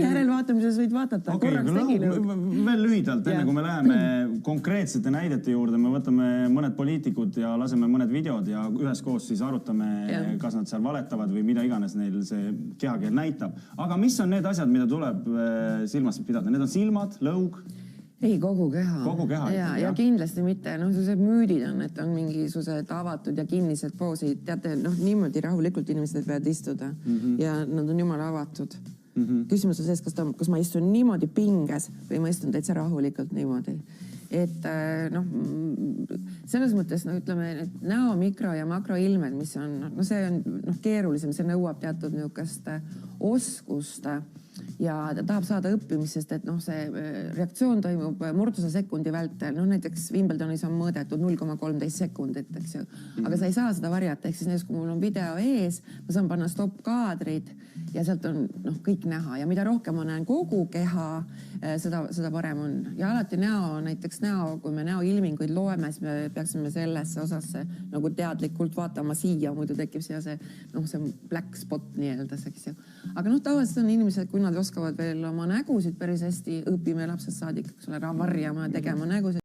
Järelvaatamises võid vaadata. Veel lühidalt, enne kui me läheme konkreetsete näidete juurde, me võtame mõned poliitikud ja laseme mõned videod ja üheskoos siis arutame, kas nad seal valetavad või mida iganes neil see kehakeel näitab. Aga mis on need asjad, mida tuleb silmas pidada? Need on silmad, lõug? Ei, kogu keha. Kogu keha. Ja kindlasti mitte. See müüdid on, et on mingisugused avatud ja kinnised poosid. Teate, niimoodi rahulikult inimesed võivad istuda ja nad on jumala avatud. Küsimus on sees, kas ma istun niimoodi pinges või ma istun täitsa rahulikult niimoodi. Et selles mõttes, ütleme, et näo mikro- ja makroilmed, mis on, see on keerulisem, see nõuab teatud niisugust oskust ja ta tahab saada õppimisest, et see reaktsioon toimub murduse sekundi vältel. Näiteks Wimbledonis on mõõdetud 0,13 sekundit, eks ju. Aga sa ei saa seda varjata, ehk siis näiteks, kui mul on video ees, ma saan panna stop-kaadrid ja sealt on kõik näha. Ja mida rohkem ma näen kogu keha, seda parem on. Ja alati näiteks kui me näoilminguid loeme, siis me peaksime sellesse osasse nagu teadlikult vaatama siia, muidu tekib siia see black spot nii-öelda, eks ju. Aga tavaliselt on inimesed, kui nad oskavad veel oma nägusid päris hästi, õpime lapsest saadik, varjama ja tegema nägusid.